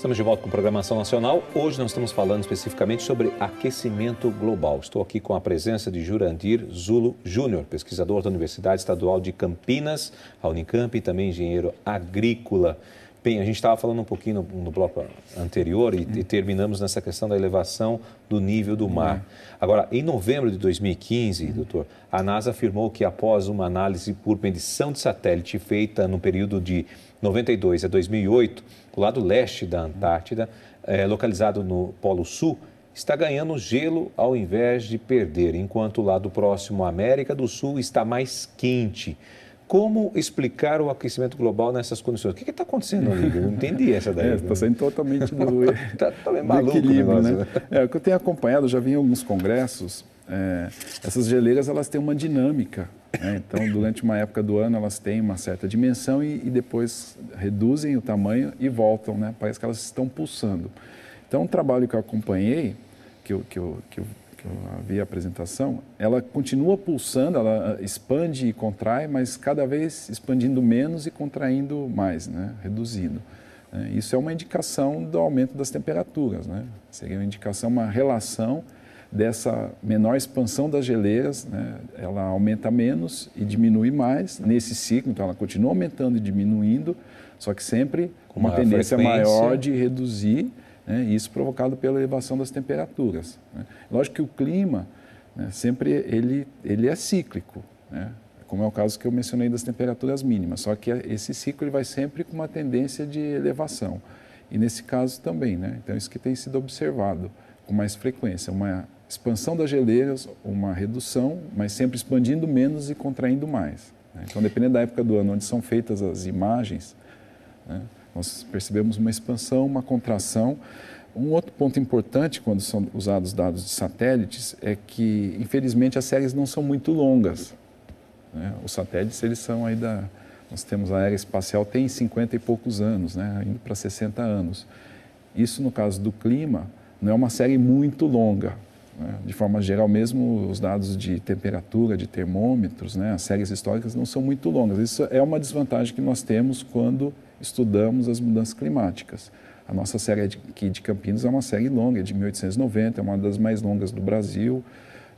Estamos de volta com Programação Nacional. Hoje nós estamos falando especificamente sobre aquecimento global. Estou aqui com a presença de Jurandir Zulo Júnior, pesquisador da Universidade Estadual de Campinas, a Unicamp, e também engenheiro agrícola. Bem, a gente estava falando um pouquinho no bloco anterior e terminamos nessa questão da elevação do nível do mar. Agora, em novembro de 2015, doutor, a NASA afirmou que após uma análise por medição de satélite feita no período de 92 a 2008, o lado leste da Antártida, localizado no Polo Sul, está ganhando gelo ao invés de perder, enquanto o lado próximo à América do Sul está mais quente. Como explicar o aquecimento global nessas condições? O que está acontecendo ali? Eu não entendi essa daí. Está saindo totalmente do, tá meio maluco equilíbrio, o negócio, né? O que eu tenho acompanhado, já vi em alguns congressos, essas geleiras elas têm uma dinâmica. Então, durante uma época do ano, elas têm uma certa dimensão e depois reduzem o tamanho e voltam, né? Parece que elas estão pulsando. Então, um trabalho que eu acompanhei, que eu vi a apresentação, ela continua pulsando, ela expande e contrai, mas cada vez expandindo menos e contraindo mais, né? Reduzindo. Isso é uma indicação do aumento das temperaturas, né? Seria uma indicação, uma relação dessa menor expansão das geleiras, né? Ela aumenta menos e diminui mais nesse ciclo, então ela continua aumentando e diminuindo, só que sempre com uma tendência maior de reduzir, né? Isso provocado pela elevação das temperaturas, né? Lógico que o clima, né, sempre ele é cíclico, né? Como é o caso que eu mencionei das temperaturas mínimas, só que esse ciclo ele vai sempre com uma tendência de elevação. E nesse caso também, né? Então isso que tem sido observado com mais frequência, uma expansão das geleiras, uma redução, mas sempre expandindo menos e contraindo mais, né? Então, dependendo da época do ano onde são feitas as imagens, né, nós percebemos uma expansão, uma contração. Um outro ponto importante quando são usados dados de satélites é que, infelizmente, as séries não são muito longas, né? Os satélites, eles são aí nós temos a era espacial tem 50 e poucos anos, né, indo para 60 anos. Isso, no caso do clima, não é uma série muito longa, né? De forma geral, mesmo os dados de temperatura, de termômetros, né, as séries históricas não são muito longas. Isso é uma desvantagem que nós temos quando estudamos as mudanças climáticas. A nossa série aqui de Campinas é uma série longa, é de 1890, é uma das mais longas do Brasil,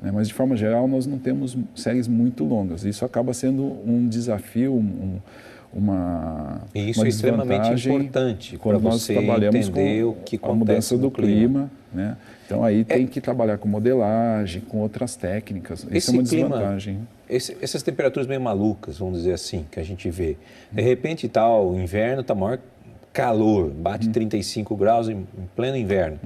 né? Mas de forma geral nós não temos séries muito longas. Isso acaba sendo um desafio, uma isso é extremamente importante quando nós trabalhamos com a mudança do clima, né? Então aí tem que trabalhar com modelagem, com outras técnicas. Isso é uma desvantagem. Essas temperaturas meio malucas, vamos dizer assim, que a gente vê. De repente está o inverno, está maior calor, bate 35 graus em pleno inverno.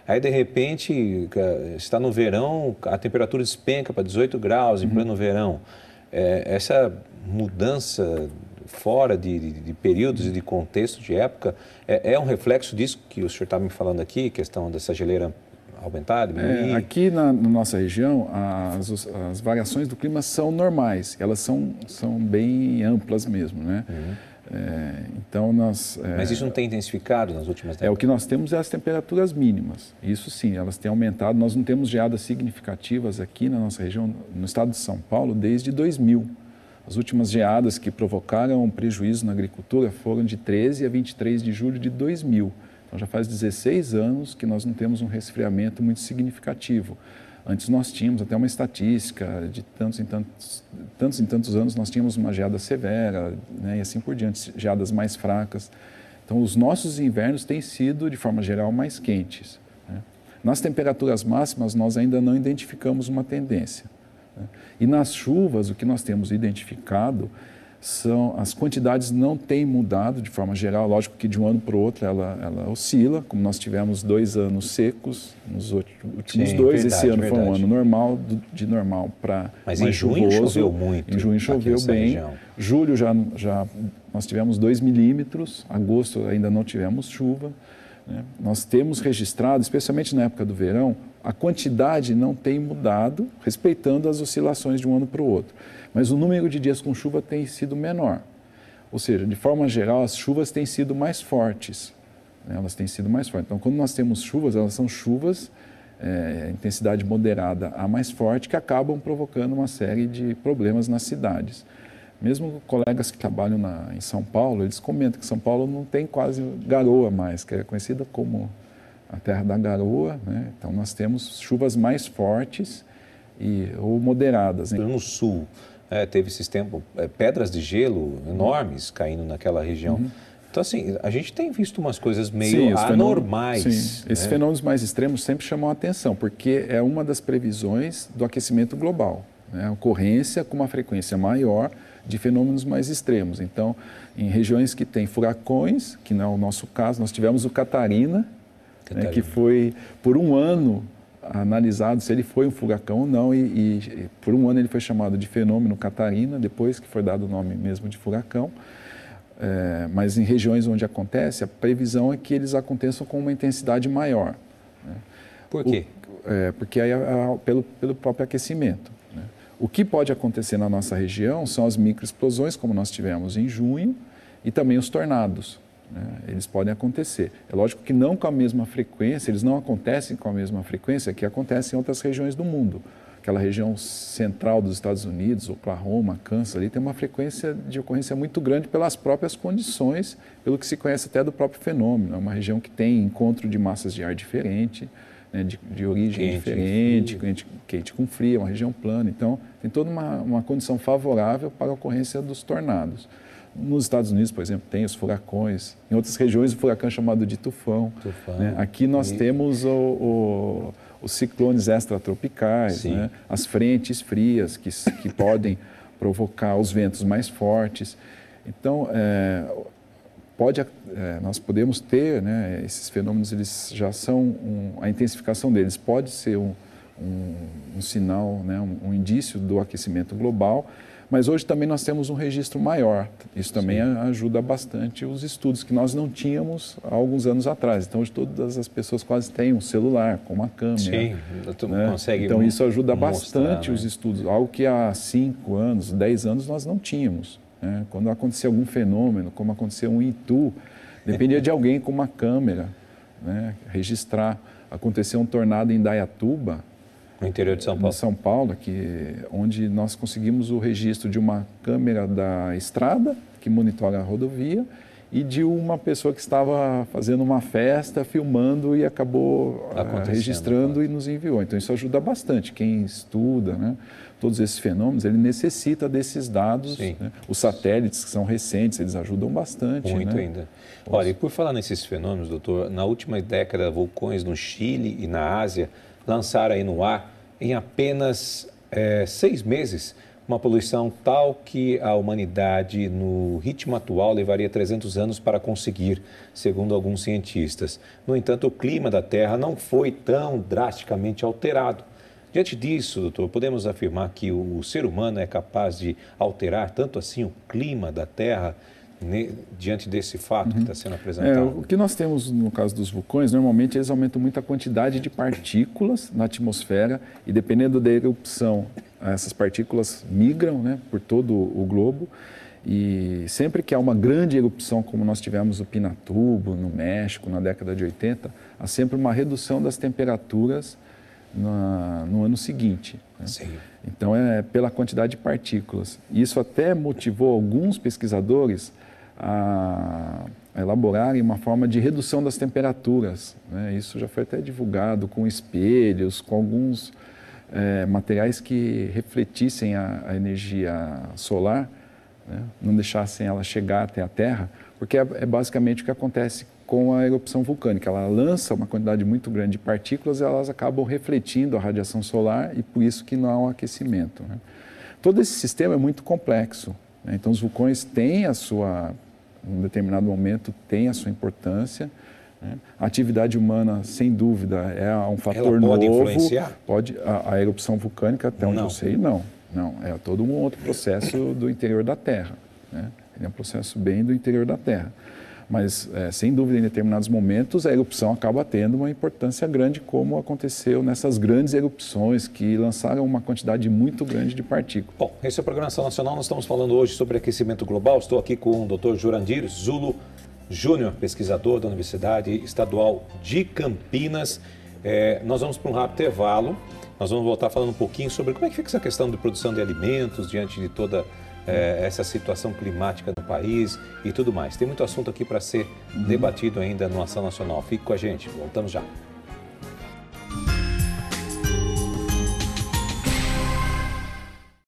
Aí, de repente, está no verão, a temperatura despenca para 18 graus em pleno verão. Essa mudança fora de períodos e de contexto de época é um reflexo disso que o senhor está me falando aqui, questão dessa geleira aumentar, diminuir? Aqui na nossa região, as variações do clima são normais, elas são bem amplas mesmo, né? Então mas isso não tem intensificado nas últimas décadas? O que nós temos é as temperaturas mínimas, isso sim, elas têm aumentado. Nós não temos geadas significativas aqui na nossa região, no estado de São Paulo, desde 2000. As últimas geadas que provocaram um prejuízo na agricultura foram de 13 a 23 de julho de 2000. Então já faz 16 anos que nós não temos um resfriamento muito significativo. Antes nós tínhamos até uma estatística de tantos em tantos anos nós tínhamos uma geada severa, né, e assim por diante, geadas mais fracas. Então os nossos invernos têm sido, de forma geral, mais quentes, né? Nas temperaturas máximas nós ainda não identificamos uma tendência, né? E nas chuvas o que nós temos identificado são as quantidades não têm mudado de forma geral, lógico que de um ano para o outro ela oscila, como nós tivemos 2 anos secos, nos últimos dois, esse ano foi um ano normal, de normal para mais em junho chuvoso. Choveu muito. Em junho choveu bem, região. Julho já nós tivemos 2 milímetros, agosto ainda não tivemos chuva, né? Nós temos registrado, especialmente na época do verão, a quantidade não tem mudado, respeitando as oscilações de um ano para o outro. Mas o número de dias com chuva tem sido menor. Ou seja, de forma geral, as chuvas têm sido mais fortes, né? Elas têm sido mais fortes. Então, quando nós temos chuvas, elas são chuvas, intensidade moderada a mais forte, que acabam provocando uma série de problemas nas cidades. Mesmo colegas que trabalham em São Paulo, eles comentam que São Paulo não tem quase garoa mais, que é conhecida como a terra da garoa, né? Então nós temos chuvas mais fortes ou moderadas, né? No sul, teve esses tempos, pedras de gelo enormes caindo naquela região. Então, assim, a gente tem visto umas coisas meio anormais. Sim, esses fenômenos mais extremos sempre chamam a atenção, porque é uma das previsões do aquecimento global, né? A ocorrência com uma frequência maior de fenômenos mais extremos. Então, em regiões que tem furacões, que não é o nosso caso, nós tivemos o Catarina, né, que foi por um ano analisado se ele foi um furacão ou não, e por um ano ele foi chamado de fenômeno Catarina, depois que foi dado o nome mesmo de furacão. Mas em regiões onde acontece, a previsão é que eles aconteçam com uma intensidade maior, né? Por quê? Porque aí pelo próprio aquecimento, né? O que pode acontecer na nossa região são as microexplosões, como nós tivemos em junho, e também os tornados, né? Eles podem acontecer. É lógico que não com a mesma frequência, eles não acontecem com a mesma frequência que acontecem em outras regiões do mundo. Aquela região central dos Estados Unidos, Oklahoma, Kansas, ali tem uma frequência de ocorrência muito grande pelas próprias condições, pelo que se conhece até do próprio fenômeno. É uma região que tem encontro de massas de ar diferente, né, de origem diferente, quente com frio, é uma região plana. Então, tem toda uma condição favorável para a ocorrência dos tornados. Nos Estados Unidos, por exemplo, tem os furacões. Em outras regiões, o furacão é chamado de tufão. Né? Aqui nós temos os ciclones extratropicais, né? As frentes frias que podem provocar os ventos mais fortes. Então, nós podemos ter, né, esses fenômenos, eles já são, a intensificação deles pode ser um sinal, né, um indício do aquecimento global, mas hoje também nós temos um registro maior. Isso também ajuda bastante os estudos que nós não tínhamos há alguns anos atrás. Então, hoje todas as pessoas quase têm um celular com uma câmera. Sim, tu consegue Então, isso ajuda bastante mostrar, os estudos, algo que há 5 anos, 10 anos nós não tínhamos, né? Quando acontecia algum fenômeno, como aconteceu um Itu, dependia de alguém com uma câmera, né, registrar. Aconteceu um tornado em Indaiatuba, no interior de São Paulo. Em São Paulo, onde nós conseguimos o registro de uma câmera da estrada, que monitora a rodovia, e de uma pessoa que estava fazendo uma festa, filmando e acabou registrando e nos enviou. Então, isso ajuda bastante. Quem estuda, né, todos esses fenômenos, ele necessita desses dados. Né? Os satélites, que são recentes, eles ajudam bastante. Muito, né? ainda. Olha, e por falar nesses fenômenos, doutor, na última década, vulcões no Chile e na Ásia lançaram aí no ar, em apenas 6 meses, uma poluição tal que a humanidade, no ritmo atual, levaria 300 anos para conseguir, segundo alguns cientistas. No entanto, o clima da Terra não foi tão drasticamente alterado. Diante disso, doutor, podemos afirmar que o ser humano é capaz de alterar tanto assim o clima da Terra, diante desse fato que está sendo apresentado? O que nós temos no caso dos vulcões, normalmente eles aumentam muito a quantidade de partículas na atmosfera e dependendo da erupção, essas partículas migram, né, por todo o globo e sempre que há uma grande erupção, como nós tivemos no Pinatubo, no México, na década de 80, há sempre uma redução das temperaturas no ano seguinte. Né? Então, é pela quantidade de partículas. Isso até motivou alguns pesquisadores a elaborarem uma forma de redução das temperaturas. Né? Isso já foi até divulgado com espelhos, com alguns materiais que refletissem a energia solar, né? Não deixassem ela chegar até a Terra, porque é basicamente o que acontece com a erupção vulcânica. Ela lança uma quantidade muito grande de partículas e elas acabam refletindo a radiação solar e por isso que não há um aquecimento. Né? Todo esse sistema é muito complexo. Né? Então, os vulcões têm em um determinado momento, tem a sua importância. Né? A atividade humana, sem dúvida, é um fator novo. Ela pode influenciar? Pode. A erupção vulcânica, até onde eu sei, não. Não, é todo um outro processo do interior da Terra. Né? Ele é um processo bem do interior da Terra. Mas, sem dúvida, em determinados momentos, a erupção acaba tendo uma importância grande, como aconteceu nessas grandes erupções que lançaram uma quantidade muito grande de partículas. Bom, esse é o Programação Nacional. Nós estamos falando hoje sobre aquecimento global. Estou aqui com o Dr. Jurandir Zulo Júnior, pesquisador da Universidade Estadual de Campinas. Nós vamos para um rápido intervalo. Nós vamos voltar falando um pouquinho sobre como é que fica essa questão de produção de alimentos diante de toda essa situação climática no país e tudo mais. Tem muito assunto aqui para ser debatido ainda no Ação Nacional. Fique com a gente, voltamos já.